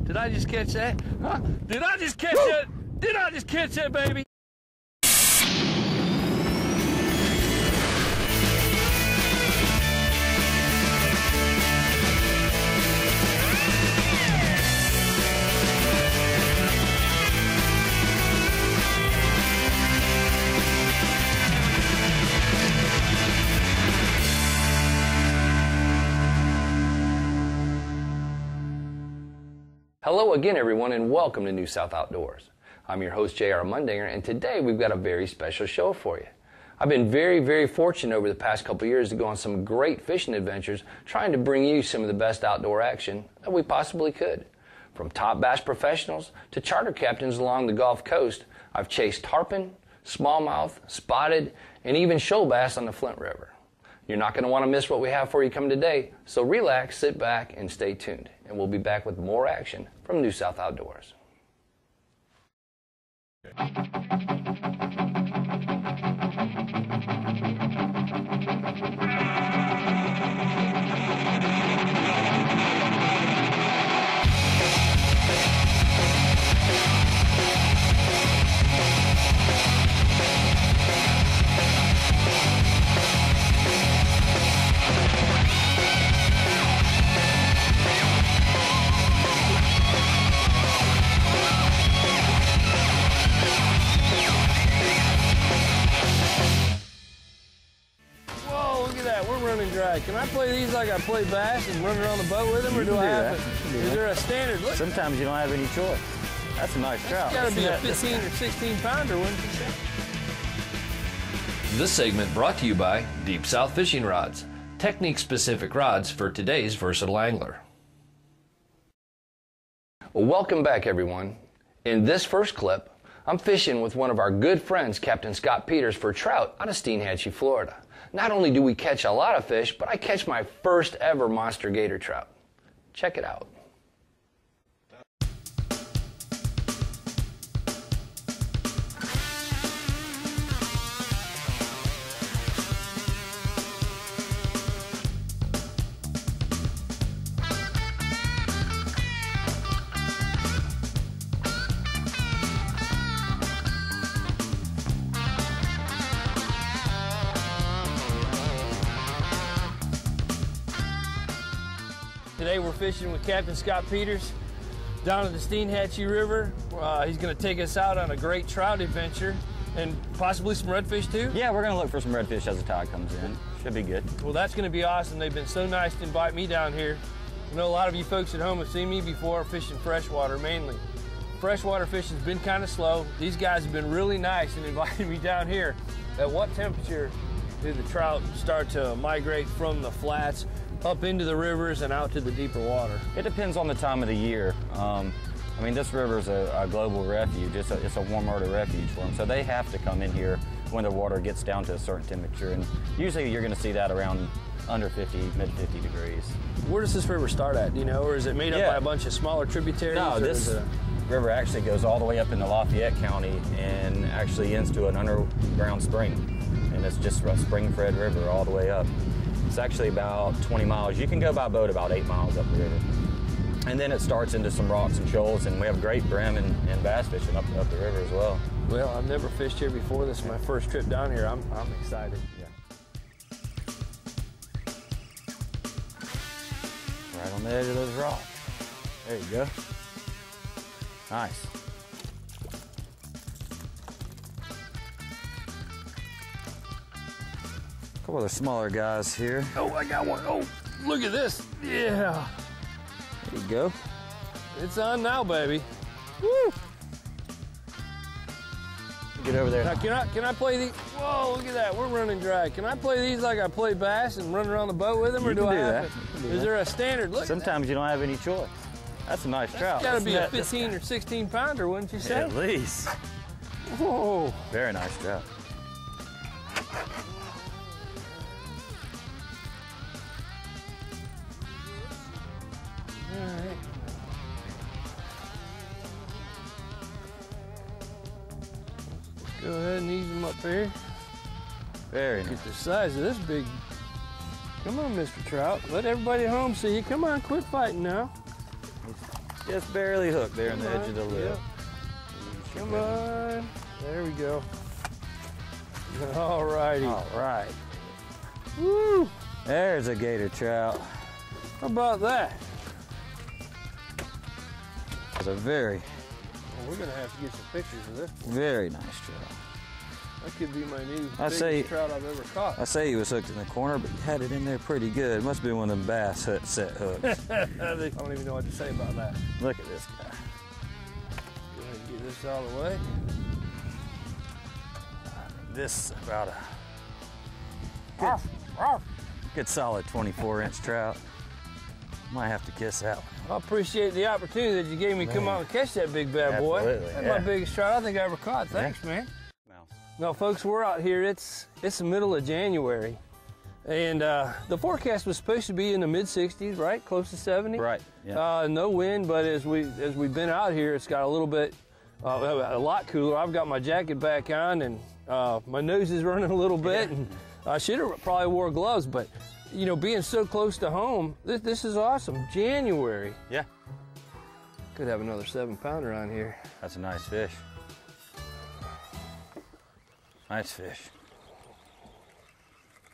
Did I just catch that? Huh? Did I just catch that? Did I just catch that, baby? Hello again, everyone, and welcome to New South Outdoors. I'm your host, JR Pt1, and today we've got a very special show for you. I've been very fortunate over the past couple of years to go on some great fishing adventures, trying to bring you some of the best outdoor action that we possibly could. From top bass professionals to charter captains along the Gulf Coast, I've chased tarpon, smallmouth, spotted, and even shoal bass on the Flint River. You're not going to want to miss what we have for you coming today, so relax, sit back, and stay tuned. And we'll be back with more action from New South Outdoors. Can I play these like I play bass and run around the boat with them, or do I have to? Is there a standard? Look. Sometimes you don't have any choice. That's a nice trout. It's got to be a 15 or 16 pounder, wouldn't you say? This segment brought to you by Deep South Fishing Rods, technique-specific rods for today's versatile angler. Well, welcome back, everyone. In this first clip, I'm fishing with one of our good friends, Captain Scott Peters, for trout out of Steenhatchee, Florida. Not only do we catch a lot of fish, but I catch my first ever monster gator trout. Check it out. Today we're fishing with Captain Scott Peters down at the Steenhatchee River. He's going to take us out on a great trout adventure and possibly some redfish too. Yeah, we're going to look for some redfish as the tide comes in. Should be good. Well, that's going to be awesome. They've been so nice to invite me down here. I know a lot of you folks at home have seen me before fishing freshwater mainly. Freshwater fishing's been kind of slow. These guys have been really nice in inviting me down here. At what temperature do the trout start to migrate from the flats up into the rivers and out to the deeper water? It depends on the time of the year. I mean, this river is a global refuge. It's a warm water refuge for them. So they have to come in here when the water gets down to a certain temperature. And usually you're going to see that around under 50, mid 50 degrees. Where does this river start at, do you know? Or is it made up by a bunch of smaller tributaries? No, this river actually goes all the way up into Lafayette County and actually ends to an underground spring. And it's just a spring-fed river all the way up. It's actually about 20 miles. You can go by boat about 8 miles up the river. And then it starts into some rocks and shoals, and we have great brim and bass fishing up the river as well. Well, I've never fished here before. This is my first trip down here. I'm excited. Yeah. Right on the edge of those rocks. There you go. Nice. A couple of the smaller guys here. Oh, I got one. Oh, look at this. Yeah. There you go. It's on now, baby. Woo! Get over there. Now, can I play these? Whoa, look at that. We're running dry. Can I play these like I play bass and run around the boat with them, or do I have to? Is there a standard? Look. Sometimes you don't have any choice. That's a nice trout. It's got to be a 15 or 16 pounder, wouldn't you say? At least. Whoa. Very nice trout. All right. Go ahead and ease them up here. Very nice. Get the size of this big. Come on, Mr. Trout. Let everybody at home see you. Come on, quit fighting now. Just barely hooked there on the edge of the lip. Yep. Come on. There we go. All righty. All right. Woo! There's a gator trout. How about that? It's a very, Well, we're gonna have to get some pictures of this. very nice trout. That could be my new say- biggest trout I've ever caught. I say he was hooked in the corner, but he had it in there pretty good. Must have been one of them bass set hooks. I don't even know what to say about that. Look at this guy. Go ahead and get this out of the way. This is about a good solid 24-inch trout. Might have to kiss that one. I appreciate the opportunity that you gave me to come out and catch that big bad boy. Absolutely, That's yeah. my biggest trout I think I ever caught. Thanks, man. No, folks, we're out here. It's the middle of January, and the forecast was supposed to be in the mid-60s, right? Close to 70. Right. Yeah. No wind, but as we've been out here, it's got a little bit, a lot cooler. I've got my jacket back on, and my nose is running a little bit, and I should have probably wore gloves, but you know, being so close to home, this is awesome. January. Yeah. Could have another 7-pounder on here. That's a nice fish. Nice fish.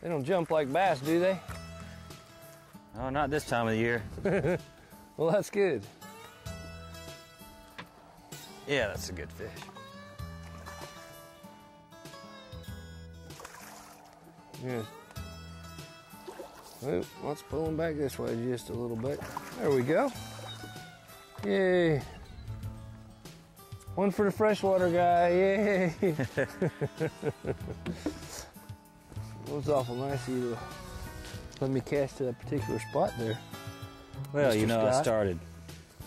They don't jump like bass, do they? Oh, not this time of the year. Well, that's good. Yeah, that's a good fish. Yeah. Well, let's pull them back this way just a little bit. There we go. Yay. One for the freshwater guy, yay. It was awful nice of you to let me cast to that particular spot there. Well, Mr. you know, I Scott. started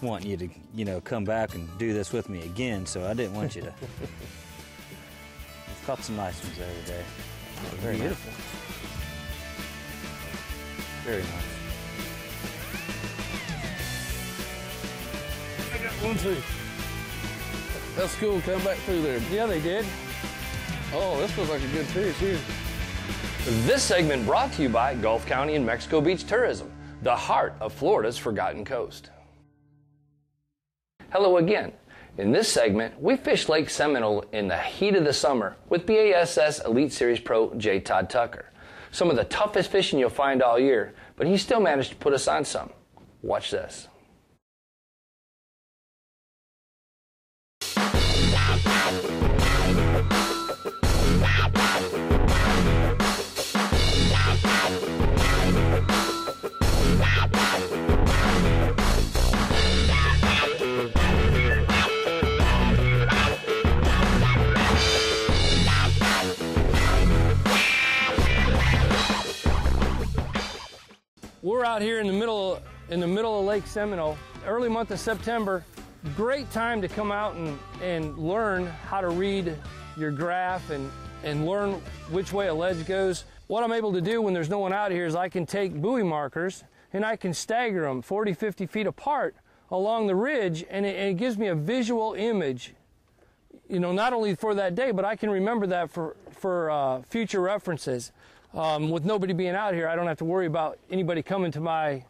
wanting you to, you know, come back and do this with me again, so I didn't want you to. We've caught some nice ones there today. Very Beautiful. Nice. Very nice. I got one too. That's cool, come back through there. Yeah, they did. Oh, this looks like a good fish here. This segment brought to you by Gulf County and Mexico Beach Tourism, the heart of Florida's Forgotten Coast. Hello again. In this segment, we fished Lake Seminole in the heat of the summer with BASS Elite Series Pro J. Todd Tucker. Some of the toughest fishing you'll find all year, but he still managed to put us on some. Watch this. We're out here in the middle of Lake Seminole, early month of September. Great time to come out and learn how to read your graph and learn which way a ledge goes. What I'm able to do when there's no one out here is I can take buoy markers and I can stagger them 40, 50 feet apart along the ridge, and it gives me a visual image, you know, not only for that day, but I can remember that for future references. With nobody being out here, I don't have to worry about anybody coming to my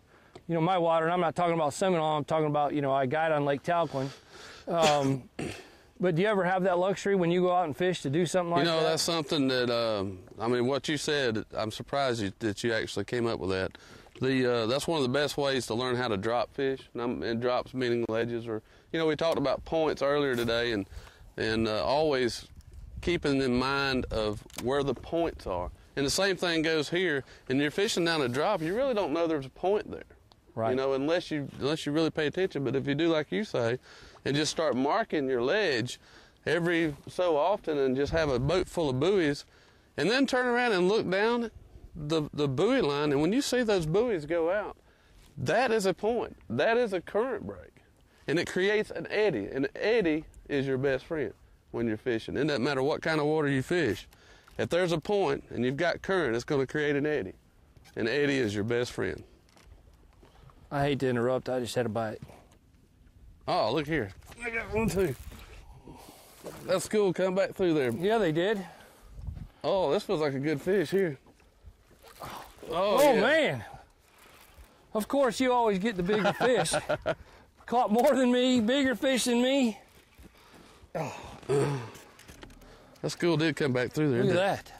water. And I'm not talking about Seminole. I'm talking about, you know, I guide on Lake Talquin. But do you ever have that luxury when you go out and fish to do something like that? You know, that's something that, I mean, what you said, I'm surprised that you actually came up with that. That's one of the best ways to learn how to drop fish. And drops meaning ledges, or, you know, we talked about points earlier today, and always keeping in mind of where the points are. And the same thing goes here. And you're fishing down a drop, you really don't know there's a point there. Right. You know, unless you really pay attention. But if you do like you say, and just start marking your ledge every so often, and just have a boat full of buoys, and then turn around and look down the buoy line, and when you see those buoys go out, that is a point. That is a current break. And it creates an eddy. And an eddy is your best friend when you're fishing. It doesn't matter what kind of water you fish. If there's a point and you've got current, it's going to create an eddy. An eddy is your best friend. I hate to interrupt. I just had a bite. Oh, look here. I got one too. That's cool. Come back through there. Yeah, they did. Oh, this feels like a good fish here. Oh, yeah. man. Of course, you always get the bigger fish. Caught more than me, bigger fish than me. That school did come back through there. Look at that.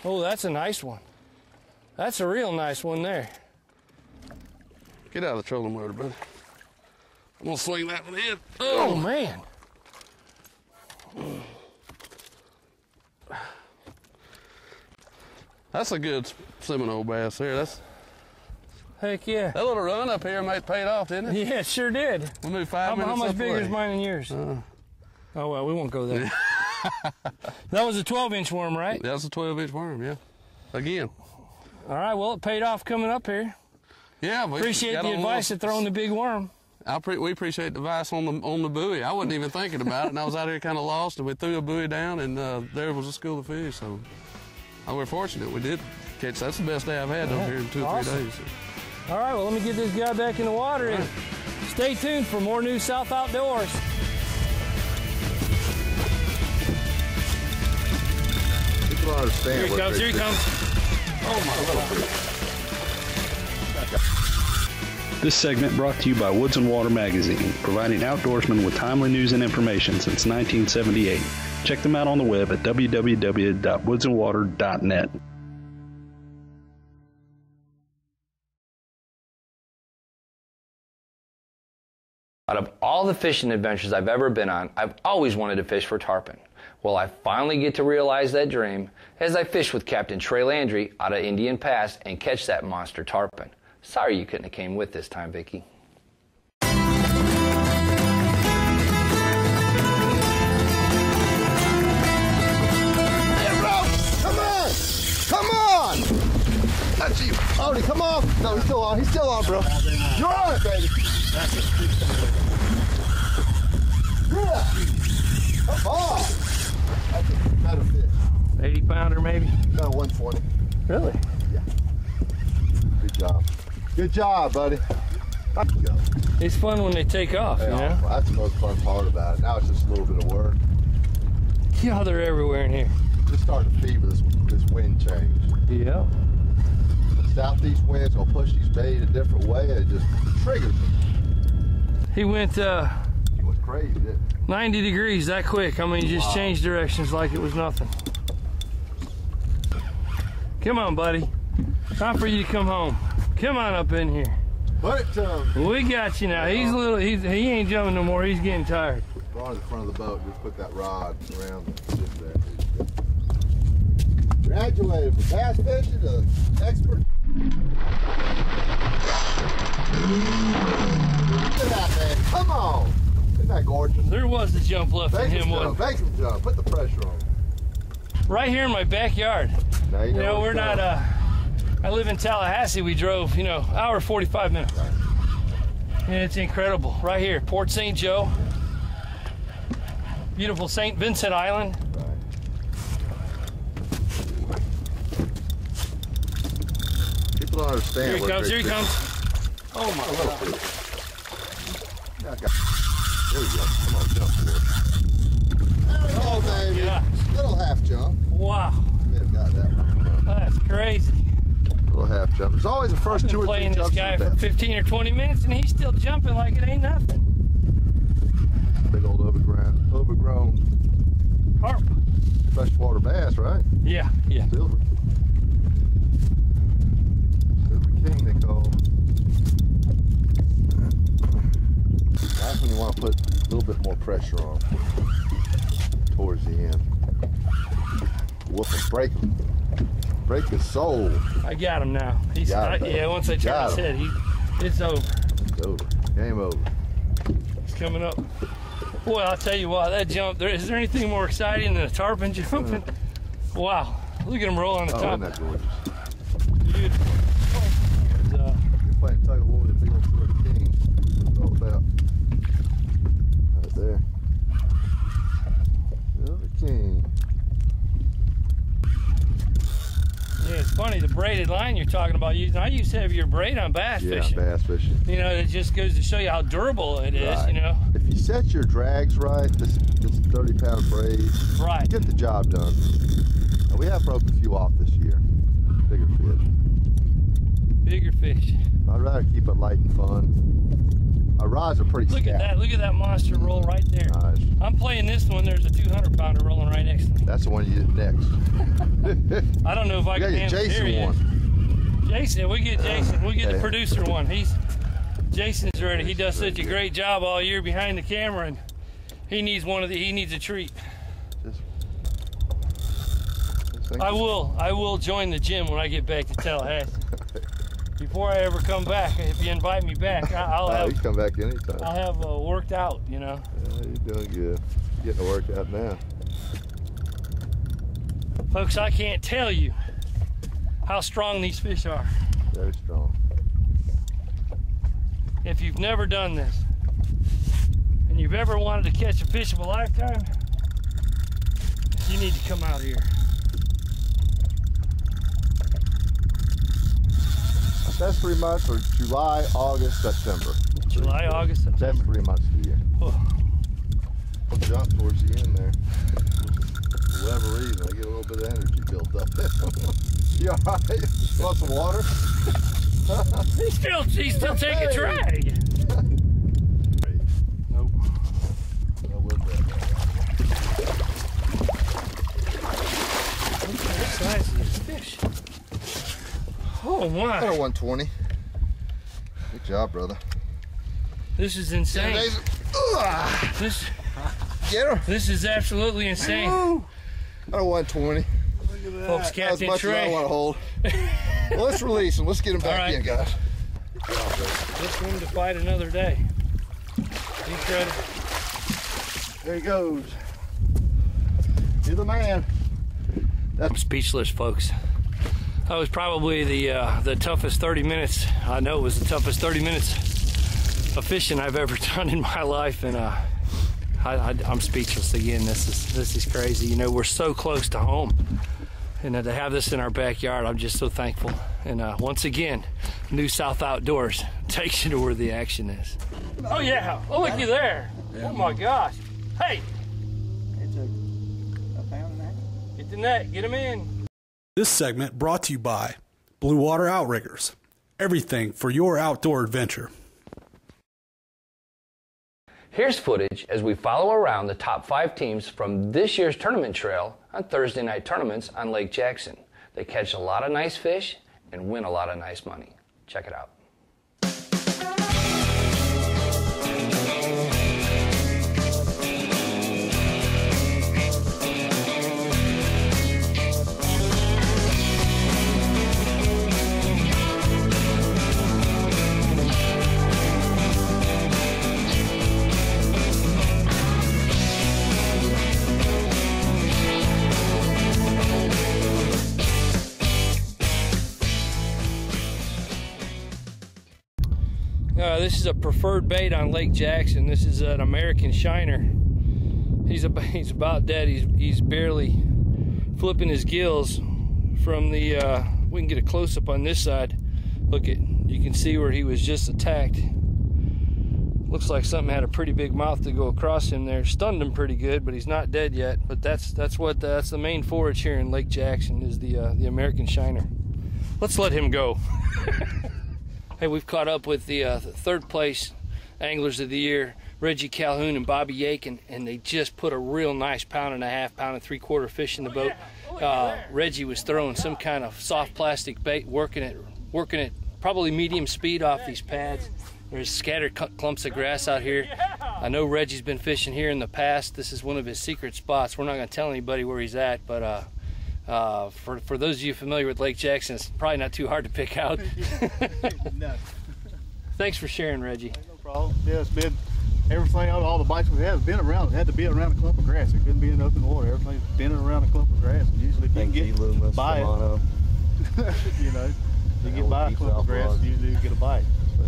Oh, that's a nice one. That's a real nice one there. Get out of the trolling motor, buddy. I'm gonna swing that one in. Oh man. That's a good Seminole bass there. That's Heck yeah. that little run up here might paid off, didn't it? Yeah, it sure did. We moved 5 minutes. How much up bigger away. is mine than yours? Oh well, we won't go there. That was a 12-inch worm, right? That's a 12-inch worm, yeah. Again. All right, well, it paid off coming up here. Yeah, we Appreciate got the on advice of throwing the big worm. we appreciate the advice on the buoy. I wasn't even thinking about it, and I was out here kind of lost, and we threw a buoy down, and there was a school of fish. So we're fortunate we did catch. That's the best day I've had over here in 2 or 3 Awesome. days. All right, well, let me get this guy back in the water and stay tuned for more New South Outdoors. People don't understand. Here he comes, here he comes. Oh my God. This segment brought to you by Woods and Water Magazine, providing outdoorsmen with timely news and information since 1978. Check them out on the web at www.woodsandwater.net. Out of all the fishing adventures I've ever been on, I've always wanted to fish for tarpon. Well, I finally get to realize that dream as I fish with Captain Trey Landry out of Indian Pass and catch that monster tarpon. Sorry you couldn't have came with this time, Vicky. Hey, bro! Come on! Come on! That's you. Odie, come on! No, he's still on. He's still on, bro. You're on it, baby. Yeah. Come on! That's a better fish. 80-pounder maybe? No, 120. Really? Yeah. Good job. Good job, buddy. Let's go. It's fun when they take off, you know? Well, that's the most fun part about it. Now it's just a little bit of work. Yeah, they're everywhere in here. Just starting to fever this wind change. Yeah. The southeast winds will push these bait a different way, and it just triggers them. He went He went crazy, didn't he? 90 degrees that quick. I mean, he just changed directions like it was nothing. Come on, buddy. Time for you to come home. Come on up in here. Put it to him. We got you now. He's a little, he ain't jumping no more. He's getting tired. Go on the front of the boat. Just put that rod around just there. Graduated from bass fishing to expert. Look at that, man. Come on. Isn't that gorgeous? There was the jump left in him, wasn't Make him jump. Put the pressure on. right here in my backyard. Now you You know, what's we're not, coming. I live in Tallahassee. We drove, hour 45 minutes. And it's incredible. Right here, Port St. Joe. Beautiful St. Vincent Island. People don't understand. Here he what comes, great here he fish- comes. Oh my God. There we go. Come on, jump for it. There we go, baby. Yeah. Little half jump. Wow, May have got that one. that's crazy. Little half jump. There's always the first I've two been or three playing this jumps. guy in the for best. 15 or 20 minutes and he's still jumping like it ain't nothing. Big old overgrown Carp. freshwater bass, right? Yeah. Silver. Silver king, they call him. That's when you want to put a little bit more pressure on towards the end. Whoop him, break his soul. I got him now. He's Got him. yeah. Once I turn Got his him. head, it's over. It's over. Game over. He's coming up. Boy, I'll tell you what, that jump. Is there anything more exciting than a tarpon jumping? Wow! Look at him roll on the Oh, top. isn't that gorgeous? Beautiful. You're playing tug of war with a big old Silver king. That's what it's all about. Right there. Silver king. Yeah, it's funny, the braided line you're talking about using. I use heavier braid on bass Yeah, fishing. bass fishing. It just goes to show you how durable it is, Right. If you set your drags right, this 30-pound braid, Right. get the job done. And we have broken a few off this year. Bigger fish. Bigger fish. I'd rather keep it light and fun. My rods are pretty Look at that. Look at that monster roll right there. Nice. I'm playing this one. There's a 200-pounder rolling right next to me. That's the one you get next. I don't know if I can handle it. Jason one. Jason, we get Jason. We get the producer one. Jason's ready. He does such a great job all year behind the camera, and he needs he needs a treat. I will join the gym when I get back to Tallahassee. Before I ever come back, if you invite me back, I'll have. You come back anytime. I'll have worked out, you know. Yeah, you're doing good. Getting the workout now. Folks, I can't tell you how strong these fish are. Very strong. If you've never done this, and you've ever wanted to catch a fish of a lifetime, you need to come out here. That's 3 months, or July, August, September. July, August, September. That's 3 months of the year. Oh. I'll jump towards the end there. For whatever reason, I get a little bit of energy built up. You all right? Want some water? He's still taking drag. Nope. No, we're good. Look at the size of these fish. Oh my. 120. Good job, brother. This is insane. Get her. This is absolutely insane. 120. Folks, Captain as much Trey. as I want to hold. Well, let's release him. Let's get him back in, guys. Let's win to fight another day. Incredible. There he goes. You're the man. I'm speechless, folks. That was probably the toughest 30 minutes. I know it was the toughest 30 minutes of fishing I've ever done in my life, and I'm speechless again. This is crazy. You know, we're so close to home, and to have this in our backyard, I'm just so thankful. And once again, New South Outdoors takes you to where the action is. Oh yeah! Oh, look you there! Oh my gosh! Hey! It's a pound and a half. Get the net. Get him in. This segment brought to you by Blue Water Outriggers. Everything for your outdoor adventure. Here's footage as we follow around the top 5 teams from this year's tournament trail on Thursday night tournaments on Lake Jackson. They catch a lot of nice fish and win a lot of nice money. Check it out. This is a preferred bait on Lake Jackson. This is an American shiner. He's about dead. He's barely flipping his gills from the. We can get a close up on this side. Look at, you can see where he was just attacked. Looks like something had a pretty big mouth to go across him there. Stunned him pretty good, but he's not dead yet. But that's the main forage here in Lake Jackson is the American shiner. Let's let him go. Hey, we've caught up with the third place anglers of the year, Reggie Calhoun and Bobby Yakin, and they just put a real nice 1.5 pound, pound and 3/4 fish in the boat. Reggie was throwing some kind of soft plastic bait, working it probably medium speed off these pads. There's scattered clumps of grass out here. I know Reggie's been fishing here in the past. This is one of his secret spots. We're not going to tell anybody where he's at, but for those of you familiar with Lake Jackson, it's probably not too hard to pick out. No. Thanks for sharing, Reggie. No problem. Yeah, it's been everything. All the bites we had been around. It had to be around a clump of grass. It couldn't be in open water. Everything's been around a clump of grass. And usually, if you can get by it, you know, you get by a clump of grass, you do get a bite. But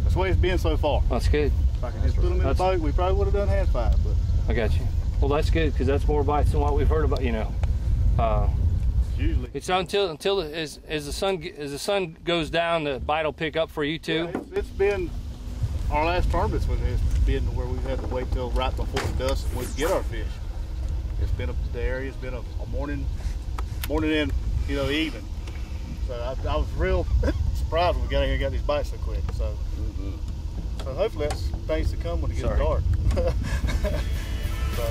that's the way it's been so far. That's good. If I could just put them in the boat, we probably would have done hand 5. But I got you. Well, that's good because that's more bites than what we've heard about. You know. Usually it's until as the sun goes down, the bite will pick up for you too. Yeah, it's been our last tournaments when it's been where we've had to wait till right before the dusk when we get our fish. It's been the area. It's been a morning and evening. So I was real surprised when we got here and got these bites so quick. So So hopefully that's things to come when it gets Sorry. dark. So.